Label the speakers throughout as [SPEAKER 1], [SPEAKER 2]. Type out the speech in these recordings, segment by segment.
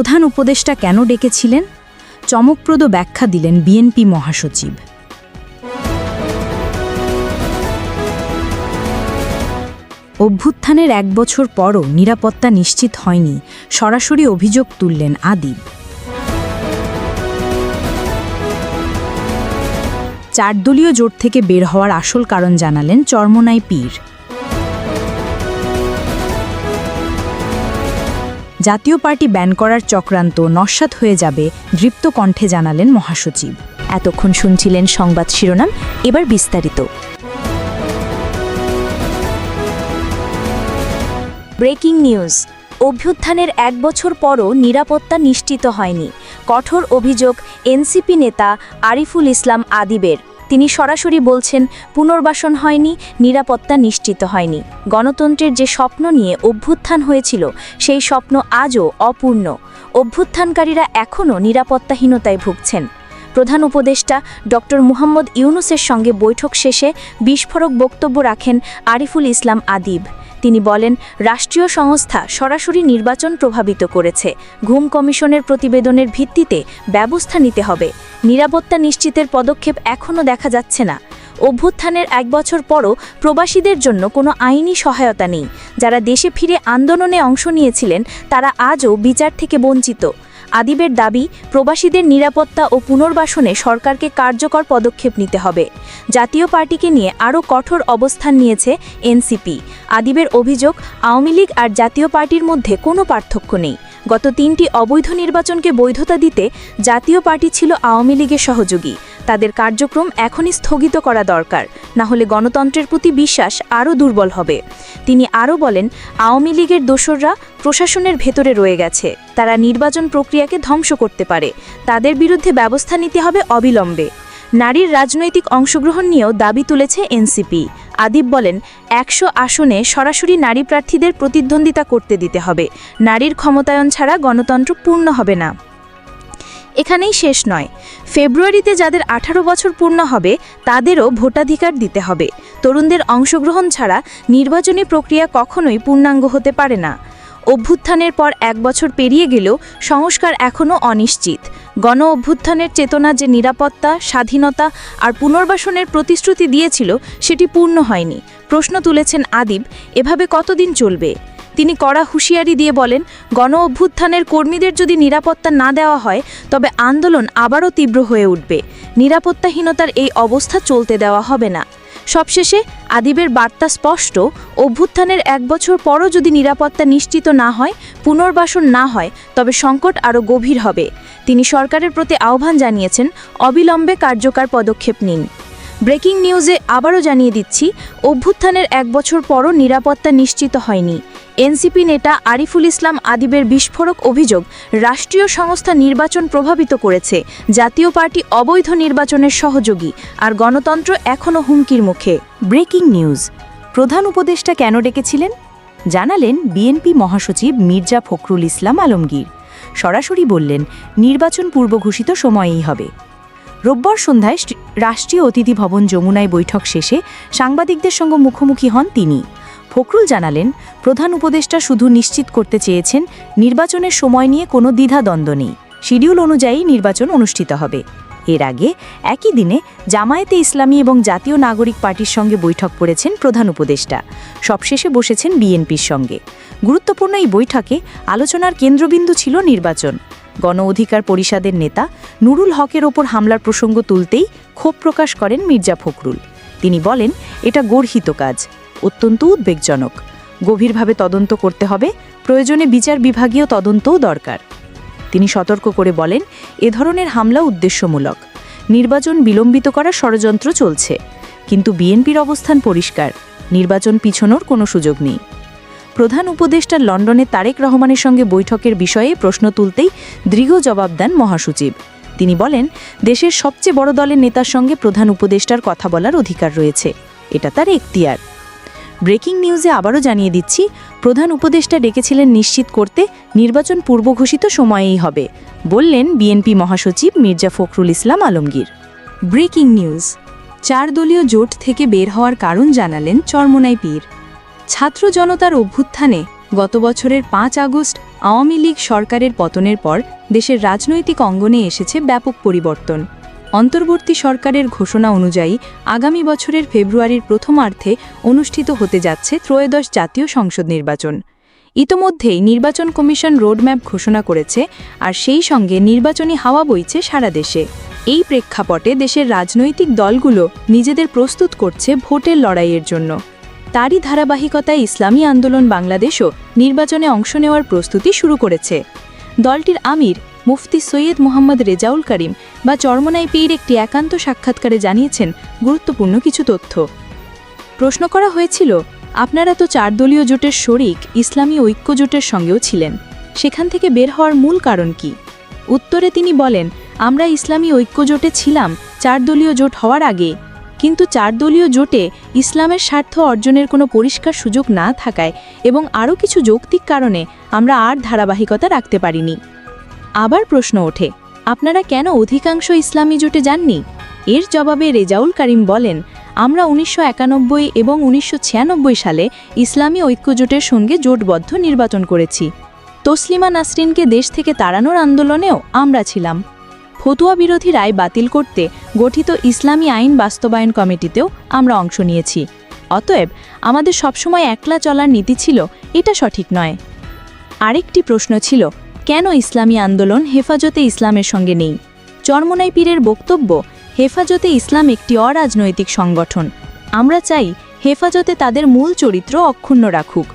[SPEAKER 1] প্রধান উপদেষ্টা কেন ডেকেছিলেন? চমকপ্রদ ব্যাখ্যা দিলেন বিএনপি মহাসচিব। অভ্যুত্থানের 1 বছর পরও নিরাপত্তা নিশ্চিত হয়নি, সরাসরি অভিযোগ তুললেন আদিব। 4 দলীয় জোট থেকে বের হওয়ার আসল কারণ জানালেন চরমোনাই পীর। জাতীয় পার্টি ব্যান করার চক্রান্ত নস্যাৎ হয়ে যাবে, দৃপ্ত কণ্ঠে জানালেন মহাসচিব।
[SPEAKER 2] এতক্ষণ শুনছিলেন সংবাদ শিরোনাম, এবার বিস্তারিত। Breaking news. অভ্যুত্থানের 1 বছর পরও নিরাপত্তা নিশ্চিত হয়নি, কঠোর অভিযোগ এনসিপি নেতা আরিফুল ইসলাম আদিবের। তিনি সরাসরি বলছেন, পুনর্বাসন হয়নি, নিরাপত্তা নিশ্চিত হয়নি। গণতন্ত্রের যে স্বপ্ন নিয়ে অভ্যুত্থান হয়েছিল সেই স্বপ্ন আজও অপূর্ণ। অভ্যুত্থানকারীরা এখনও নিরাপত্তাহীনতায় ভুগছেন। প্রধান উপদেষ্টা ডক্টর মুহাম্মদ ইউনুসের সঙ্গে বৈঠক শেষে বিস্ফোরক বক্তব্য রাখেন আরিফুল ইসলাম আদিব। তিনি বলেন, রাষ্ট্রীয় সংস্থা সরাসরি নির্বাচন প্রভাবিত করেছে। ঘুম কমিশনের প্রতিবেদনের ভিত্তিতে ব্যবস্থা নিতে হবে। নিরাপত্তা নিশ্চিতের পদক্ষেপ এখনও দেখা যাচ্ছে না। অভ্যুত্থানের 1 বছর পরও প্রবাসীদের জন্য কোনো আইনি সহায়তা নেই। যারা দেশে ফিরে আন্দোলনে অংশ নিয়েছিলেন তারা আজও বিচার থেকে বঞ্চিত। আদিবের দাবি, প্রবাসীদের নিরাপত্তা ও পুনর্বাসনে সরকারকে কার্যকর পদক্ষেপ নিতে হবে। জাতীয় পার্টিকে নিয়ে আরও কঠোর অবস্থান নিয়েছে এনসিপি। আদিবের অভিযোগ, আওয়ামী লীগ আর জাতীয় পার্টির মধ্যে কোনো পার্থক্য নেই। গত 3টি অবৈধ নির্বাচনকে বৈধতা দিতে জাতীয় পার্টি ছিল আওয়ামী লীগের সহযোগী। তাদের কার্যক্রম এখনই স্থগিত করা দরকার, না হলে গণতন্ত্রের প্রতি বিশ্বাস আরও দুর্বল হবে। তিনি আরও বলেন, আওয়ামী লীগের দোসররা প্রশাসনের ভেতরে রয়ে গেছে। তারা নির্বাচন প্রক্রিয়াকে ধ্বংস করতে পারে। তাদের বিরুদ্ধে ব্যবস্থা নিতে হবে অবিলম্বে। নারীর রাজনৈতিক অংশগ্রহণ নিয়েও দাবি তুলেছে এনসিপি। আদিব বলেন, 100 আসনে সরাসরি নারী প্রার্থীদের প্রতিদ্বন্দ্বিতা করতে দিতে হবে। নারীর ক্ষমতায়ন ছাড়া গণতন্ত্র পূর্ণ হবে না। এখানেই শেষ নয়, ফেব্রুয়ারিতে যাদের 18 বছর পূর্ণ হবে তাদেরও ভোটাধিকার দিতে হবে। তরুণদের অংশগ্রহণ ছাড়া নির্বাচনী প্রক্রিয়া কখনোই পূর্ণাঙ্গ হতে পারে না। অভ্যুত্থানের পর 1 বছর পেরিয়ে গেলেও সংস্কার এখনও অনিশ্চিত। গণ অভ্যুত্থানের চেতনা যে নিরাপত্তা, স্বাধীনতা আর পুনর্বাসনের প্রতিশ্রুতি দিয়েছিল সেটি পূর্ণ হয়নি। প্রশ্ন তুলেছেন আদিব, এভাবে কতদিন চলবে? তিনি কড়া হুঁশিয়ারি দিয়ে বলেন, গণ অভ্যুত্থানের কর্মীদের যদি নিরাপত্তা না দেওয়া হয় তবে আন্দোলন আবারও তীব্র হয়ে উঠবে। নিরাপত্তাহীনতার এই অবস্থা চলতে দেওয়া হবে না। সবশেষে আদিবের বার্তা স্পষ্ট, অভ্যুত্থানের 1 বছর পরও যদি নিরাপত্তা নিশ্চিত না হয়, পুনর্বাসন না হয়, তবে সংকট আরও গভীর হবে। তিনি সরকারের প্রতি আহ্বান জানিয়েছেন, অবিলম্বে কার্যকর পদক্ষেপ নিন। ব্রেকিং নিউজে আবারও জানিয়ে দিচ্ছি, অভ্যুত্থানের 1 বছর পরও নিরাপত্তা নিশ্চিত হয়নি। এনসিপি নেতা আরিফুল ইসলাম আদিবের বিস্ফোরক অভিযোগ, রাষ্ট্রীয় সংস্থা নির্বাচন প্রভাবিত করেছে। জাতীয় পার্টি অবৈধ নির্বাচনের সহযোগী, আর গণতন্ত্র এখনও হুমকির মুখে।
[SPEAKER 1] Breaking news. প্রধান উপদেষ্টা কেন ডেকেছিলেন? জানালেন বিএনপি মহাসচিব মির্জা ফখরুল ইসলাম আলমগীর। সরাসরি বললেন, নির্বাচন পূর্বঘোষিত সময়েই হবে। রোববার সন্ধ্যায় রাষ্ট্রীয় অতিথি ভবন যমুনায় বৈঠক শেষে সাংবাদিকদের সঙ্গে মুখোমুখি হন তিনি। ফখরুল জানালেন, প্রধান উপদেষ্টা শুধু নিশ্চিত করতে চেয়েছেন নির্বাচনের সময় নিয়ে কোনো দ্বিধাদ্বন্দ্ব নেই। শিডিউল অনুযায়ী নির্বাচন অনুষ্ঠিত হবে। এর আগে একই দিনে জামায়াতে ইসলামী এবং জাতীয় নাগরিক পার্টির সঙ্গে বৈঠক করেছেন প্রধান উপদেষ্টা। সবশেষে বসেছেন বিএনপির সঙ্গে। গুরুত্বপূর্ণ এই বৈঠকে আলোচনার কেন্দ্রবিন্দু ছিল নির্বাচন। গণ অধিকার পরিষদের নেতা নুরুল হকের ওপর হামলার প্রসঙ্গ তুলতেই ক্ষোভ প্রকাশ করেন মির্জা ফখরুল। তিনি বলেন, এটা গর্হিত কাজ, অত্যন্ত উদ্বেগজনক। গভীরভাবে তদন্ত করতে হবে, প্রয়োজনে বিচার বিভাগীয় তদন্তও দরকার। তিনি সতর্ক করে বলেন, এ ধরনের হামলা উদ্দেশ্যমূলক। নির্বাচন বিলম্বিত করার ষড়যন্ত্র চলছে। কিন্তু বিএনপির অবস্থান পরিষ্কার, নির্বাচন পিছনোর কোনো সুযোগ নেই। প্রধান উপদেষ্টা লন্ডনে তারেক রহমানের সঙ্গে বৈঠকের বিষয়ে প্রশ্ন তুলতেই দৃঢ় জবাব দেন মহাসচিব। তিনি বলেন, দেশের সবচেয়ে বড় দলের নেতার সঙ্গে প্রধান উপদেষ্টার কথা বলার অধিকার রয়েছে, এটা তার এখতিয়ার। ব্রেকিং নিউজে আবারও জানিয়ে দিচ্ছি, প্রধান উপদেষ্টা ডেকেছিলেন নিশ্চিত করতে নির্বাচন পূর্বঘোষিত সময়েই হবে, বললেন বিএনপি মহাসচিব মির্জা ফখরুল ইসলাম আলমগীর। Breaking news. 4 দলীয় জোট থেকে বের হওয়ার কারণ জানালেন চরমোনাই পীর। ছাত্র জনতার অভ্যুত্থানে গত বছরের 5 আগস্ট আওয়ামী লীগ সরকারের পতনের পর দেশের রাজনৈতিক অঙ্গনে এসেছে ব্যাপক পরিবর্তন। অন্তর্বর্তী সরকারের ঘোষণা অনুযায়ী আগামী বছরের ফেব্রুয়ারির প্রথমার্ধে অনুষ্ঠিত হতে যাচ্ছে ত্রয়োদশ জাতীয় সংসদ নির্বাচন। ইতোমধ্যেই নির্বাচন কমিশন রোডম্যাপ ঘোষণা করেছে, আর সেই সঙ্গে নির্বাচনী হাওয়া বইছে সারা দেশে। এই প্রেক্ষাপটে দেশের রাজনৈতিক দলগুলো নিজেদের প্রস্তুত করছে ভোটের লড়াইয়ের জন্য। তারই ধারাবাহিকতায় ইসলামী আন্দোলন বাংলাদেশও নির্বাচনে অংশ নেওয়ার প্রস্তুতি শুরু করেছে। দলটির আমির মুফতি সৈয়দ মোহাম্মদ রেজাউল করিম বা চরমনাই পীর একটি একান্ত সাক্ষাৎকারে জানিয়েছেন গুরুত্বপূর্ণ কিছু তথ্য। প্রশ্ন করা হয়েছিল, আপনারা তো 4 দলীয় জোটের শরিক ইসলামী ঐক্য জোটের সঙ্গেও ছিলেন, সেখান থেকে বের হওয়ার মূল কারণ কি? উত্তরে তিনি বলেন, আমরা ইসলামী ঐক্য জোটে ছিলাম 4 দলীয় জোট হওয়ার আগে, কিন্তু 4 দলীয় জোটে ইসলামের স্বার্থ অর্জনের কোনো পরিষ্কার সুযোগ না থাকায় এবং আরও কিছু যৌক্তিক কারণে আমরা আর ধারাবাহিকতা রাখতে পারিনি। আবার প্রশ্ন ওঠে, আপনারা কেন অধিকাংশ ইসলামী জোটে যাননি? এর জবাবে রেজাউল করিম বলেন, আমরা 1991 এবং 1996 সালে ইসলামী ঐক্য জোটের সঙ্গে জোটবদ্ধ নির্বাচন করেছি। তসলিমা নাসরিনকে দেশ থেকে তাড়ানোর আন্দোলনেও আমরা ছিলাম। ফতুয়া বিরোধী রায় বাতিল করতে গঠিত ইসলামী আইন বাস্তবায়ন কমিটিতেও আমরা অংশ নিয়েছি। অতএব আমাদের সবসময় একলা চলার নীতি ছিল, এটা সঠিক নয়। আরেকটি প্রশ্ন ছিল, কেন ইসলামী আন্দোলন হেফাজতে ইসলামের সঙ্গে নেই? চরমনাই পীরের বক্তব্য, হেফাজতে ইসলাম একটি অরাজনৈতিক সংগঠন। আমরা চাই হেফাজতে তাদের মূল চরিত্র অক্ষুণ্ণ রাখুক।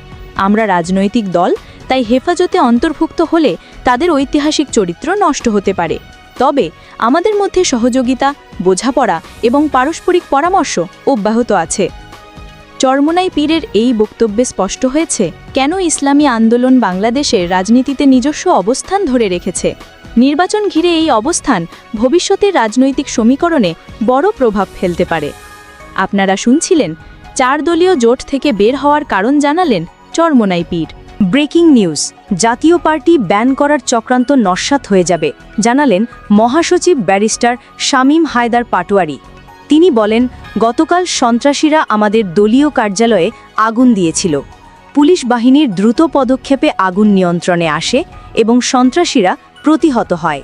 [SPEAKER 1] আমরা রাজনৈতিক দল, তাই হেফাজতে অন্তর্ভুক্ত হলে তাদের ঐতিহাসিক চরিত্র নষ্ট হতে পারে। তবে আমাদের মধ্যে সহযোগিতা, বোঝাপড়া এবং পারস্পরিক পরামর্শ অব্যাহত আছে। চরমনাই পীরের এই বক্তব্যে স্পষ্ট হয়েছে কেন ইসলামী আন্দোলন বাংলাদেশের রাজনীতিতে নিজস্ব অবস্থান ধরে রেখেছে। নির্বাচন ঘিরে এই অবস্থান ভবিষ্যতের রাজনৈতিক সমীকরণে বড় প্রভাব ফেলতে পারে। আপনারা শুনছিলেন 4 দলীয় জোট থেকে বের হওয়ার কারণ জানালেন চরমনাই পীর। ব্রেকিং নিউজ, জাতীয় পার্টি ব্যান করার চক্রান্ত নস্যাৎ হয়ে যাবে, জানালেন মহাসচিব ব্যারিস্টার শামীম হায়দার পাটোয়ারি। তিনি বলেন, গতকাল সন্ত্রাসীরা আমাদের দলীয় কার্যালয়ে আগুন দিয়েছিল। পুলিশ বাহিনীর দ্রুত পদক্ষেপে আগুন নিয়ন্ত্রণে আসে এবং সন্ত্রাসীরা প্রতিহত হয়।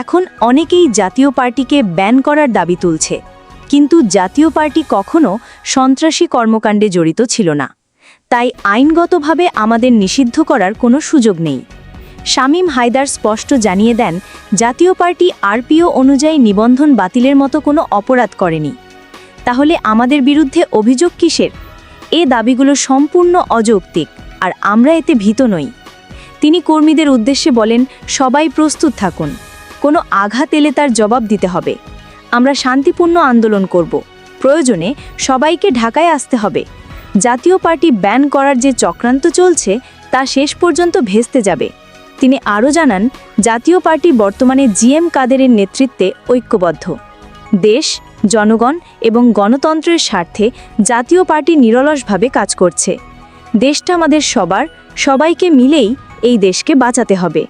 [SPEAKER 1] এখন অনেকেই জাতীয় পার্টিকে ব্যান করার দাবি তুলছে, কিন্তু জাতীয় পার্টি কখনো সন্ত্রাসী কর্মকাণ্ডে জড়িত ছিল না, তাই আইনগতভাবে আমাদের নিষিদ্ধ করার কোনো সুযোগ নেই। শামীম হায়দার স্পষ্ট জানিয়ে দেন, জাতীয় পার্টি আরপিও অনুযায়ী নিবন্ধন বাতিলের মতো কোনো অপরাধ করেনি। তাহলে আমাদের বিরুদ্ধে অভিযোগ কিসের? এ দাবিগুলো সম্পূর্ণ অযৌক্তিক, আর আমরা এতে ভীত নই। তিনি কর্মীদের উদ্দেশ্যে বলেন, সবাই প্রস্তুত থাকুন, কোনো আঘাত এলে তার জবাব দিতে হবে। আমরা শান্তিপূর্ণ আন্দোলন করব, প্রয়োজনে সবাইকে ঢাকায় আসতে হবে। জাতীয় পার্টি ব্যান করার যে চক্রান্ত চলছে তা শেষ পর্যন্ত ভেস্তে যাবে। তিনি আরও জানান, জাতীয় পার্টি বর্তমানে জিএম কাদেরের নেতৃত্বে ঐক্যবদ্ধ। দেশ, জনগণ এবং গণতন্ত্রের স্বার্থে জাতীয় পার্টি নিরলসভাবে কাজ করছে। দেশটা আমাদের সবার, সবাইকে মিলেই এই দেশকে বাঁচাতে হবে।